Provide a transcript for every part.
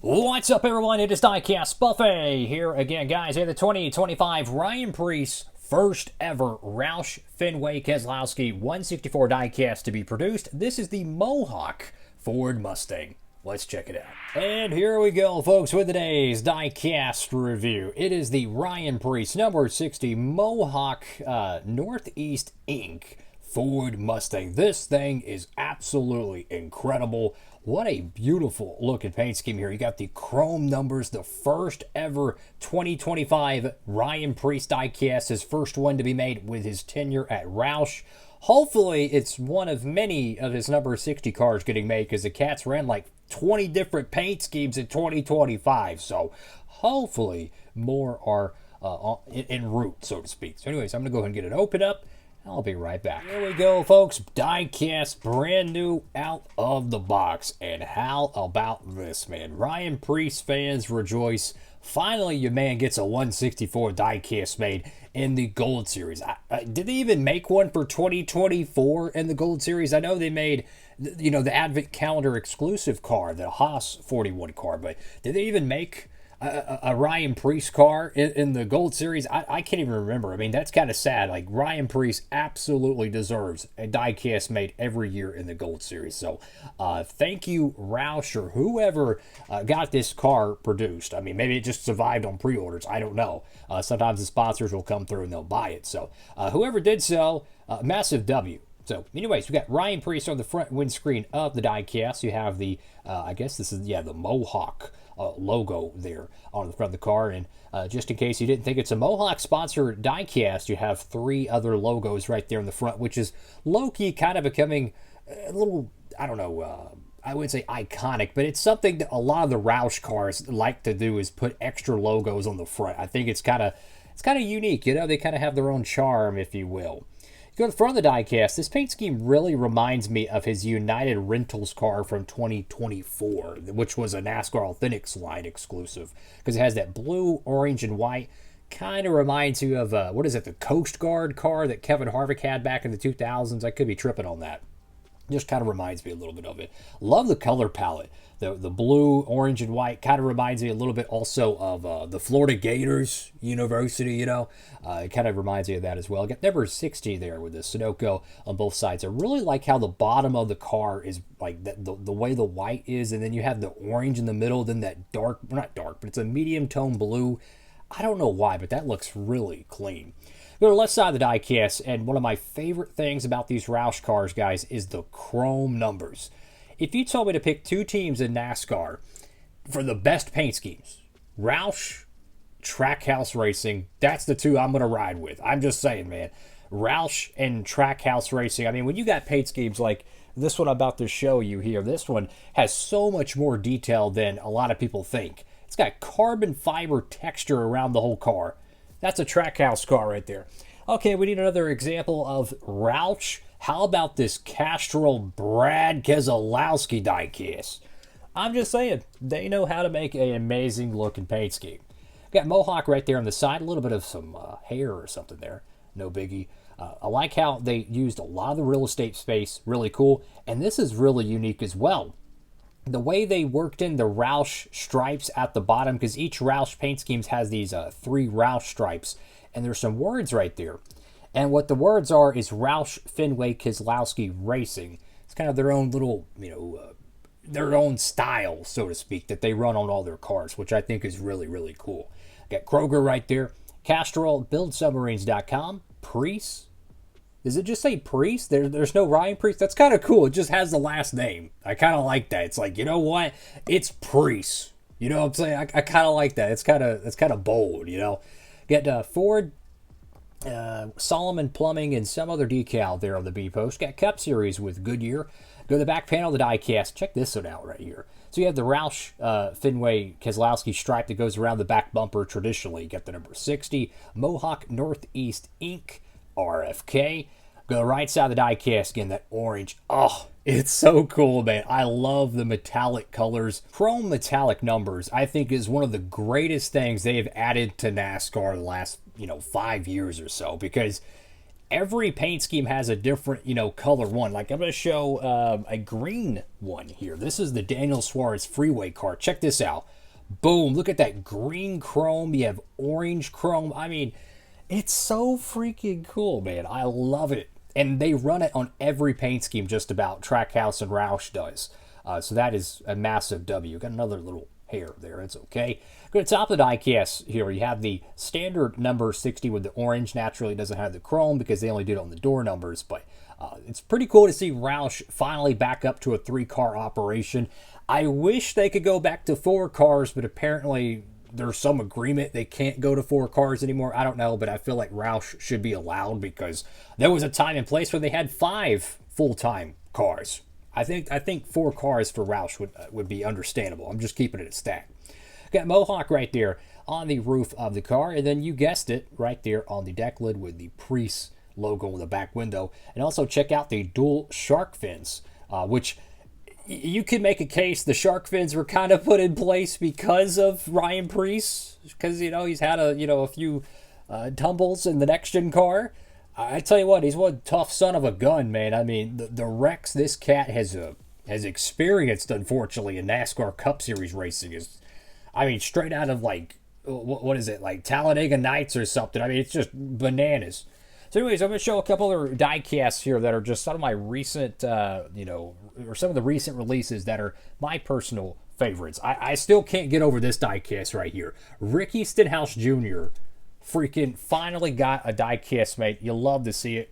What's up, everyone? It is Diecastbuffet here again, guys. In the 2025 Ryan Preece first ever Roush Fenway Keselowski 164 diecast to be produced. This is the Mohawk Ford Mustang. Let's check it out. And here we go, folks, with today's diecast review. It is the Ryan Preece number 60 Mohawk Northeast Inc. Ford Mustang. This thing is absolutely incredible. What a beautiful looking paint scheme here. You got the chrome numbers, the first ever 2025 Ryan Preece diecast, his first one to be made with his tenure at Roush. Hopefully it's one of many of his number 60 cars getting made, because the cats ran like 20 different paint schemes in 2025. So hopefully more are en route, so to speak. So anyways, I'm going to go ahead and get it opened up. I'll be right back. Here we go, folks. Diecast, brand new, out of the box. And how about this, man? Ryan Preece fans rejoice. Finally, your man gets a 164 diecast made in the Gold Series. Did they even make one for 2024 in the Gold Series? I know they made, you know, the Advent Calendar exclusive car, the Haas 41 car, but did they even make a Ryan Preece car in the Gold Series? I can't even remember. I mean, that's kind of sad. Like, Ryan Preece absolutely deserves a diecast made every year in the Gold Series. So thank you, Roush, or whoever got this car produced. I mean, maybe it just survived on pre-orders. I don't know. Sometimes the sponsors will come through and they'll buy it. So whoever did so, massive W. So anyways, we got Ryan Preece on the front windscreen of the diecast. You have the, I guess this is, the Mohawk logo there on the front of the car. And just in case you didn't think it's a Mohawk sponsored diecast, you have three other logos right there in the front, which is low-key kind of becoming a little, I don't know, I wouldn't say iconic, but it's something that a lot of the Roush cars like to do, is put extra logos on the front. I think it's kind of unique, you know. They kind of have their own charm, if you will. Go to the front of the diecast. This paint scheme really reminds me of his United Rentals car from 2024, which was a NASCAR Authentics line exclusive, because it has that blue, orange, and white. Kind of reminds you of, what is it, the Coast Guard car that Kevin Harvick had back in the 2000s. I could be tripping on that. Just kind of reminds me a little bit of it. Love the color palette. The blue, orange, and white kind of reminds me a little bit also of the Florida Gators University, you know. It kind of reminds me of that as well. Got number 60 there with the Sunoco on both sides. I really like how the bottom of the car is like that, the way the white is, and then you have the orange in the middle, then that dark, well, not dark, but it's a medium tone blue. I don't know why, but that looks really clean. Go to the left side of the diecast, and one of my favorite things about these Roush cars, guys, is the chrome numbers. If you told me to pick two teams in NASCAR for the best paint schemes, Roush, Trackhouse Racing, that's the two I'm going to ride with. I'm just saying, man. Roush and Trackhouse Racing. I mean, when you got paint schemes like this one I'm about to show you here, this one has so much more detail than a lot of people think. It's got carbon fiber texture around the whole car. That's a Trackhouse car right there. Okay, we need another example of Roush. How about this Castrol Brad Keselowski diecast? I'm just saying, they know how to make an amazing looking paint scheme. Got Mohawk right there on the side, a little bit of some hair or something there. No biggie. I like how they used a lot of the real estate space. Really cool. And this is really unique as well. The way they worked in the Roush stripes at the bottom, because each Roush paint schemes has these three Roush stripes, and there's some words right there. And what the words are is Roush Fenway Keselowski Racing. It's kind of their own little, you know, their own style, so to speak, that they run on all their cars, which I think is really, really cool. Got Kroger right there. Castrol, BuildSubmarines.com, Preece. Does it just say Preece? There's no Ryan Preece? That's kind of cool. It just has the last name. I kind of like that. It's like, you know what? It's Preece. You know what I'm saying? I kind of like that. It's kind of bold, you know. Got Ford, Solomon Plumbing, and some other decal there on the B post. Got Cup Series with Goodyear. Go to the back panel of the diecast. Check this one out right here. So you have the Roush Fenway Keselowski stripe that goes around the back bumper traditionally. You got the number 60. Mohawk Northeast Inc. RFK. Go to the right side of the diecast again, that orange. Oh, it's so cool, man. I love the metallic colors. Chrome metallic numbers, I think, is one of the greatest things they have added to NASCAR the last, 5 years or so, because every paint scheme has a different, color one. Like I'm going to show a green one here. This is the Daniel Suarez Freeway car. Check this out. Boom. Look at that green chrome. You have orange chrome. I mean, it's so freaking cool, man. I love it. And they run it on every paint scheme just about. Trackhouse and Roush does. So that is a massive W. Got another little hair there. It's okay. Go to the top of the diecast here. You have the standard number 60 with the orange. Naturally, it doesn't have the chrome because they only did it on the door numbers. But it's pretty cool to see Roush finally back up to a 3-car operation. I wish they could go back to 4 cars, but apparently there's some agreement they can't go to 4 cars anymore. I don't know, but I feel like Roush should be allowed because there was a time and place where they had 5 full-time cars. I think 4 cars for Roush would be understandable. I'm just keeping it at stat. Got Mohawk right there on the roof of the car, and then you guessed it, right there on the deck lid with the Preece logo in the back window. And also check out the dual shark fins, which you could make a case the shark fins were kind of put in place because of Ryan Preece, because he's had a few tumbles in the next gen car. I tell you what, he's one tough son of a gun, man. I mean, the wrecks this cat has experienced, unfortunately, in NASCAR Cup Series racing is, straight out of like, what is it, like Talladega Nights or something. I mean, it's just bananas. So anyways, I'm going to show a couple other diecasts here that are just some of my recent, or some of the recent releases that are my personal favorites. I still can't get over this diecast right here. Ricky Stenhouse Jr. freaking finally got a diecast mate. You'll love to see it.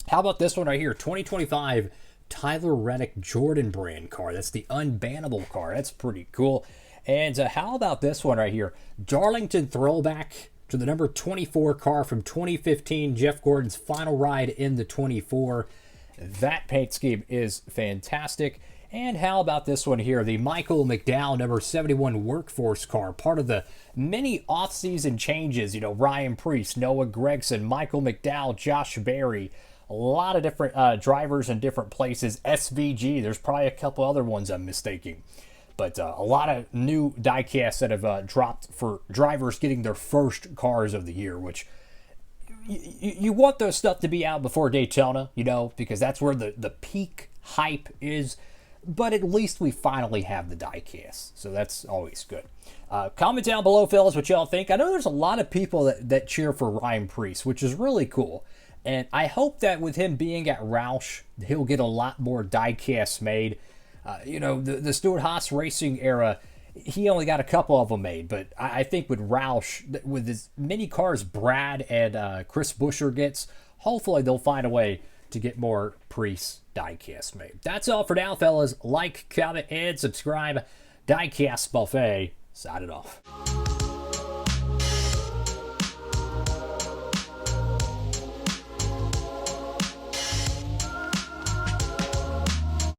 How about this one right here? 2025 Tyler Reddick Jordan brand car. That's the unbannable car. That's pretty cool. And how about this one right here? Darlington throwback to the number 24 car from 2015. Jeff Gordon's final ride in the 24. That paint scheme is fantastic. And how about this one here? The Michael McDowell number 71 workforce car. Part of the many off-season changes. Ryan Preece, Noah Gregson, Michael McDowell, Josh Berry. A lot of different drivers in different places. SVG. There's probably a couple other ones I'm mistaking. But a lot of new diecasts that have dropped for drivers getting their first cars of the year, which you want those stuff to be out before Daytona, because that's where the peak hype is. But at least we finally have the diecast, so that's always good. Comment down below, fellas, what y'all think. I know there's a lot of people that cheer for Ryan Preece, which is really cool. And I hope that with him being at Roush, he'll get a lot more diecasts made. The Stuart Haas racing era, he only got a couple of them made. But I think with Roush, with as many cars Brad and Chris Buescher gets, hopefully they'll find a way to get more Preece diecast made. That's all for now, fellas. Like, comment, and subscribe. Diecast Buffet, signing off.